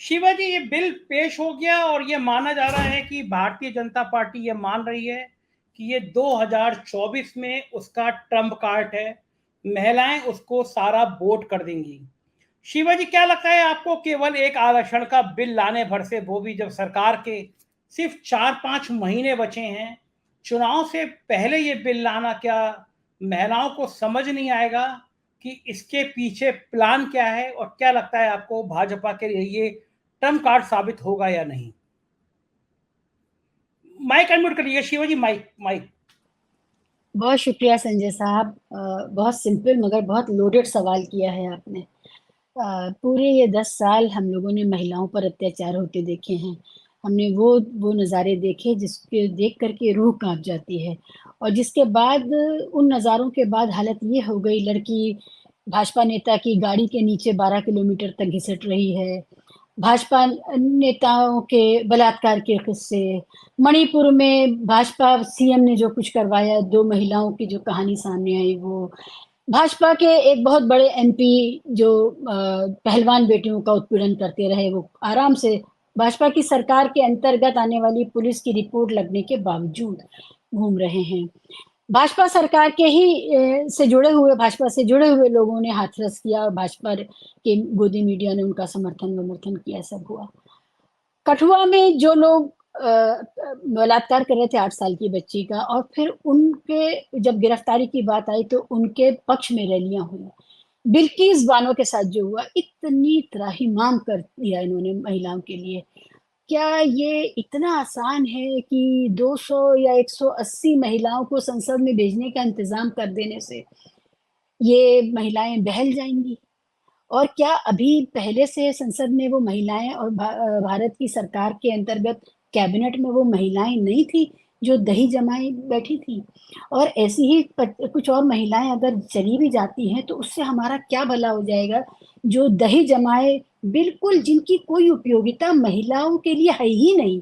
शिवा जी, ये बिल पेश हो गया और ये माना जा रहा है कि भारतीय जनता पार्टी ये मान रही है कि ये 2024 में उसका ट्रम्प कार्ड है। महिलाएं उसको सारा वोट कर देंगी। शिवा जी, क्या लगता है आपको, केवल एक आरक्षण का बिल लाने भर से, वो भी जब सरकार के सिर्फ 4-5 महीने बचे हैं, चुनाव से पहले ये बिल लाना, क्या महिलाओं को समझ नहीं आएगा कि इसके पीछे प्लान क्या है? और क्या लगता है आपको, भाजपा के लिए ये ट्रम्प कार्ड साबित होगा या नहीं? माइक अनम्यूट करिए शिवा जी, माइक माइक। बहुत शुक्रिया संजय साहब। बहुत सिंपल मगर बहुत लोडेड सवाल किया है आपने। पूरे ये 10 साल हम लोगों ने महिलाओं पर अत्याचार होते देखे हैं। हमने वो नज़ारे देखे जिसके देख करके रूह कांप जाती है। और जिसके बाद उन नज़ारों के बाद हालत ये हो गई, लड़की भाजपा नेता की गाड़ी के नीचे 12 किलोमीटर तक घिसट रही है। भाजपा नेताओं के बलात्कार के किस्से, मणिपुर में भाजपा सीएम ने जो कुछ करवाया, 2 महिलाओं की जो कहानी सामने आई, वो भाजपा के एक बहुत बड़े एमपी जो पहलवान बेटियों का उत्पीड़न करते रहे, वो आराम से भाजपा की सरकार के अंतर्गत आने वाली पुलिस की रिपोर्ट लगने के बावजूद घूम रहे हैं। भाजपा सरकार के ही से जुड़े हुए, भाजपा से जुड़े हुए लोगों ने हाथरस किया और भाजपा के गोदी मीडिया ने उनका समर्थन समर्थन किया, सब हुआ। कठुआ में जो लोग बलात्कार कर रहे थे 8 साल की बच्ची का, और फिर उनके जब गिरफ्तारी की बात आई तो उनके पक्ष में रैलियां हुई। बिल्किस बानो के साथ जो हुआ, इतनी त्राहिमाम कर दिया इन्होंने महिलाओं के लिए। क्या ये इतना आसान है कि 200 या 180 महिलाओं को संसद में भेजने का इंतजाम कर देने से ये महिलाएं बहल जाएंगी? और क्या अभी पहले से संसद में वो महिलाएं और भारत की सरकार के अंतर्गत कैबिनेट में वो महिलाएं नहीं थी जो दही जमाई बैठी थी? और ऐसी ही कुछ और महिलाएं अगर चली भी जाती हैं तो उससे हमारा क्या भला हो जाएगा, जो दही जमाए, बिल्कुल जिनकी कोई उपयोगिता महिलाओं के लिए है ही नहीं।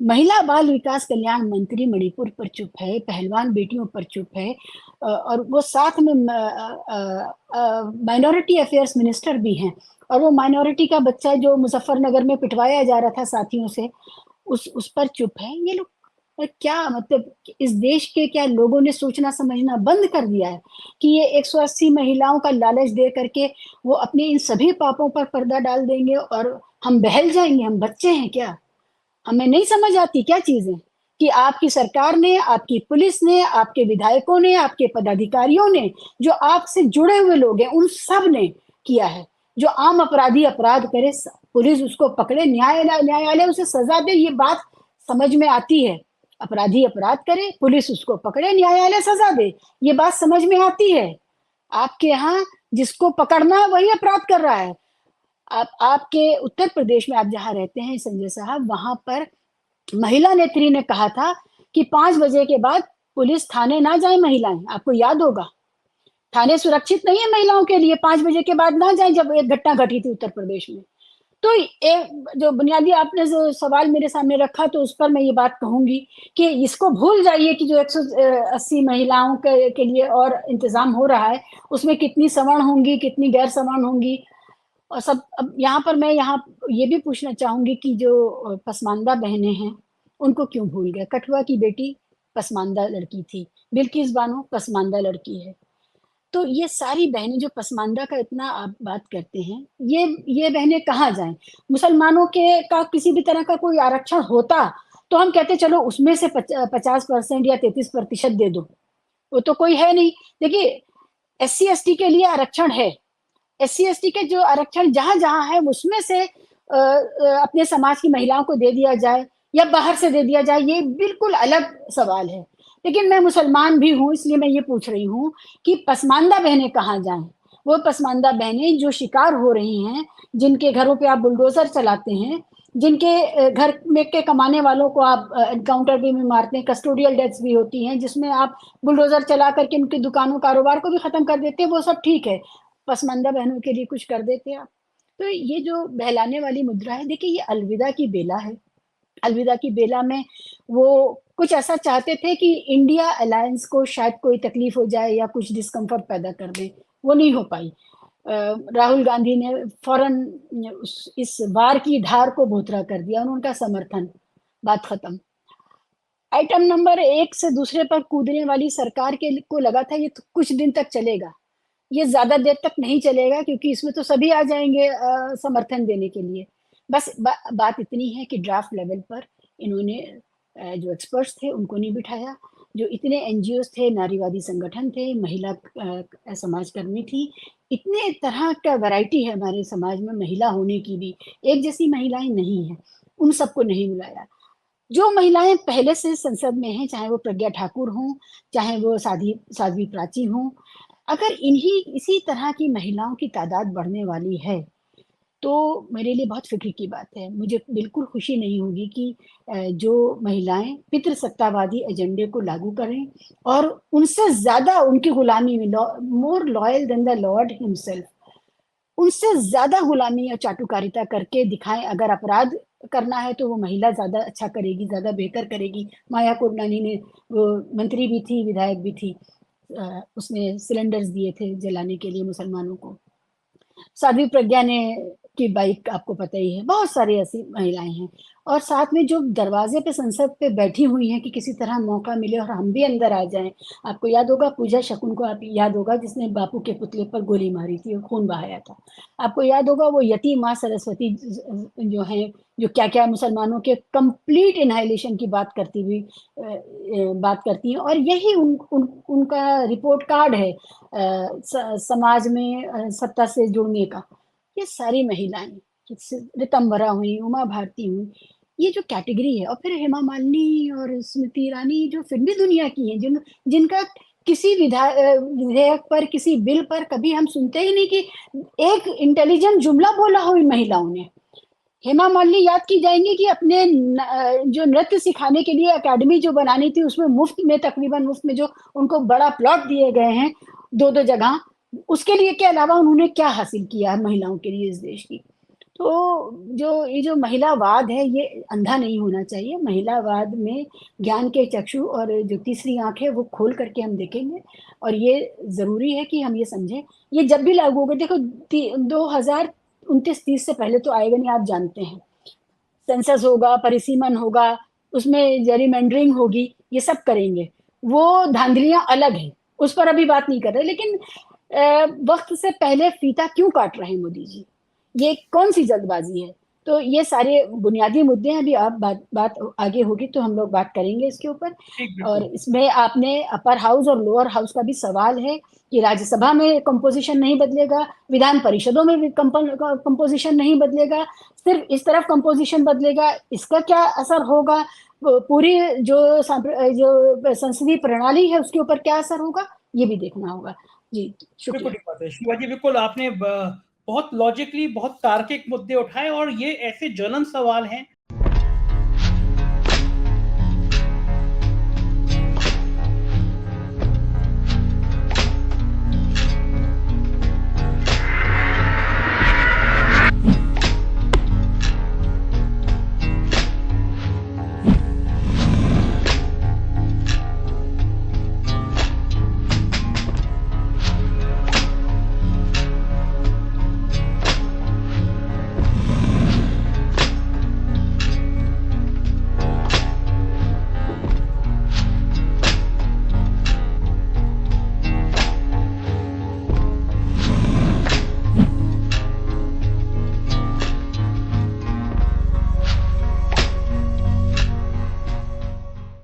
महिला बाल विकास कल्याण मंत्री मणिपुर पर चुप है, पहलवान बेटियों पर चुप है, और वो साथ में माइनॉरिटी अफेयर्स मिनिस्टर भी हैं। और वो माइनॉरिटी का बच्चा जो मुजफ्फरनगर में पिटवाया जा रहा था साथियों से, उस पर चुप है ये लोग। क्या मतलब, इस देश के क्या लोगों ने सोचना समझना बंद कर दिया है कि ये 180 महिलाओं का लालच दे करके वो अपने इन सभी पापों पर पर्दा डाल देंगे और हम बहल जाएंगे? हम बच्चे हैं क्या? हमें नहीं समझ आती क्या चीजें, कि आपकी सरकार ने, आपकी पुलिस ने, आपके विधायकों ने, आपके पदाधिकारियों ने, जो आपसे जुड़े हुए लोग हैं, उन सब ने किया है। जो आम अपराधी अपराध करे, पुलिस उसको पकड़े, न्यायालय उसे सजा दे, ये बात समझ में आती है। अपराधी अपराध करे, पुलिस उसको पकड़े, न्यायालय सजा दे, ये बात समझ में आती है। आपके यहाँ जिसको पकड़ना है वही अपराध कर रहा है। आपके उत्तर प्रदेश में आप जहाँ रहते हैं संजय साहब, वहां पर महिला नेत्री ने कहा था कि 5 बजे के बाद पुलिस थाने ना जाए महिलाएं। आपको याद होगा, थाने सुरक्षित नहीं है महिलाओं के लिए, 5 बजे के बाद ना जाए, जब एक घटना घटी थी उत्तर प्रदेश में। तो एक जो बुनियादी आपने जो सवाल मेरे सामने रखा, तो उस पर मैं ये बात कहूंगी कि इसको भूल जाइए कि जो 180 महिलाओं के लिए और इंतजाम हो रहा है, उसमें कितनी सवर्ण होंगी, कितनी गैर सवर्ण होंगी, और सब। अब यहाँ पर मैं यहाँ ये भी पूछना चाहूंगी कि जो पसमानदा बहनें हैं, उनको क्यों भूल गए? कठुआ की बेटी पसमानदा लड़की थी, बिल्किस बानो पसमानदा लड़की है। तो ये सारी बहनें जो पसमानदा का इतना आप बात करते हैं, ये बहनें कहाँ जाएं? मुसलमानों के का किसी भी तरह का कोई आरक्षण होता तो हम कहते चलो उसमें से 50% या 33% दे दो, वो तो कोई है नहीं। देखिए, SC ST के लिए आरक्षण है। SC ST के जो आरक्षण जहां जहां है, उसमें से अपने समाज की महिलाओं को दे दिया जाए या बाहर से दे दिया जाए, ये बिल्कुल अलग सवाल है। लेकिन मैं मुसलमान भी हूं, इसलिए मैं ये पूछ रही हूँ कि पसमानदा बहनें कहाँ जाएं? वो पसमानदा बहनें जो शिकार हो रही हैं, जिनके घरों पे आप बुलडोजर चलाते हैं, जिनके घर में के कमाने वालों को आप एनकाउंटर भी में मारते हैं, कस्टोडियल डेथ्स भी होती हैं जिसमें आप बुलडोजर चला करके उनकी दुकानों कारोबार को भी खत्म कर देते हैं, वो सब ठीक है। पसमानदा बहनों के लिए कुछ कर देते आप? तो ये जो बहलाने वाली मुद्रा है, देखिए ये अलविदा की बेला है। अलविदा की बेला में वो कुछ ऐसा चाहते थे कि इंडिया अलायंस को शायद कोई तकलीफ हो जाए या कुछ डिस्कम्फर्ट पैदा कर दें, वो नहीं हो पाई। राहुल गांधी ने फौरन इस वार की धार को भोतरा कर दिया, उनका समर्थन, बात खत्म। आइटम नंबर 1 से दूसरे पर कूदने वाली सरकार को लगा था ये तो कुछ दिन तक चलेगा, ये ज़्यादा देर तक नहीं चलेगा क्योंकि इसमें तो सभी आ जाएँगे समर्थन देने के लिए। बस बात इतनी है कि ड्राफ्ट लेवल पर इन्होंने जो एक्सपर्ट्स थे उनको नहीं बिठाया, जो इतने एनजीओज़ थे, नारीवादी संगठन थे, महिला समाजकर्मी थी, इतने तरह का वैरायटी है हमारे समाज में महिला होने की भी, एक जैसी महिलाएँ नहीं हैं, उन सबको नहीं बुलाया। जो महिलाएं पहले से संसद में हैं, चाहे वो प्रज्ञा ठाकुर हों, चाहे वो साध्वी प्राची हों, अगर इसी तरह की महिलाओं की तादाद बढ़ने वाली है, तो मेरे लिए बहुत फिक्र की बात है। मुझे बिल्कुल खुशी नहीं होगी कि जो महिलाएं पितृसत्तावादी एजेंडे को लागू करें और उनसे ज्यादा उनकी गुलामी में, more loyal than the lord himself, उनसे ज्यादा गुलामी और चाटुकारिता करके दिखाएं। अगर अपराध करना है तो वो महिला ज्यादा अच्छा करेगी, ज्यादा बेहतर करेगी। माया कोडनानी ने, वो मंत्री भी थी, विधायक भी थी, उसने सिलेंडर्स दिए थे जलाने के लिए मुसलमानों को। साध्वी प्रज्ञा ने की बाइक आपको पता ही है। बहुत सारी ऐसी महिलाएं हैं और साथ में जो दरवाजे पे संसद पे बैठी हुई हैं कि किसी तरह मौका मिले और हम भी अंदर आ जाएं। आपको याद होगा पूजा शकुन को, आप याद होगा जिसने बापू के पुतले पर गोली मारी थी और खून बहाया था। आपको याद होगा वो यती माँ सरस्वती जो है, जो क्या क्या मुसलमानों के कंप्लीट इनहाइलेशन की बात करती हुई बात करती हैं और यही उनका रिपोर्ट कार्ड है समाज में सत्ता से जुड़ने का। ये सारी महिलाएं, रितंबरा हुई, उमा भारती हुई, ये जो कैटेगरी है, और फिर हेमा मालिनी और स्मृति ईरानी जो फिल्मी दुनिया की हैं, जिनका किसी विधेयक पर, किसी बिल पर कभी हम सुनते ही नहीं कि एक इंटेलिजेंट जुमला बोला हो इन महिलाओं ने। हेमा मालिनी याद की जाएंगी कि अपने जो नृत्य सिखाने के लिए एकेडमी जो बनानी थी, उसमें मुफ्त में, तकरीबन मुफ्त में, जो उनको बड़ा प्लॉट दिए गए हैं 2-2 जगह, उसके लिए के अलावा उन्होंने क्या हासिल किया है महिलाओं के लिए इस देश की। तो ये जो महिलावाद है ये अंधा नहीं होना चाहिए। महिलावाद में ज्ञान के चक्षु और जो तीसरी आंख है वो खोल करके हम देखेंगे और ये जरूरी है कि हम ये समझें ये जब भी लागू होगा। देखो 2029-30 से पहले तो आएगा नहीं, आप जानते हैं। सेंसस होगा, परिसीमन होगा, उसमें जेरीमेंडरिंग होगी, ये सब करेंगे। वो धांधलियां अलग हैं, उस पर अभी बात नहीं कर रहे, लेकिन वक्त से पहले फीता क्यों काट रहे हैं मोदी जी? ये कौन सी जल्दबाजी है? तो ये सारे बुनियादी मुद्दे हैं। अभी आप बात आगे होगी तो हम लोग बात करेंगे इसके ऊपर। और इसमें आपने अपर हाउस और लोअर हाउस का भी सवाल है कि राज्यसभा में कंपोजिशन नहीं बदलेगा, विधान परिषदों में भी कंपोजिशन नहीं बदलेगा, सिर्फ इस तरफ कंपोजिशन बदलेगा। इसका क्या असर होगा, पूरी जो संसदीय प्रणाली है उसके ऊपर क्या असर होगा, ये भी देखना होगा। जी शुक्रिया। शिवाजी, बिल्कुल आपने बहुत लॉजिकली बहुत तार्किक मुद्दे उठाए और ये ऐसे ज्वलंत सवाल हैं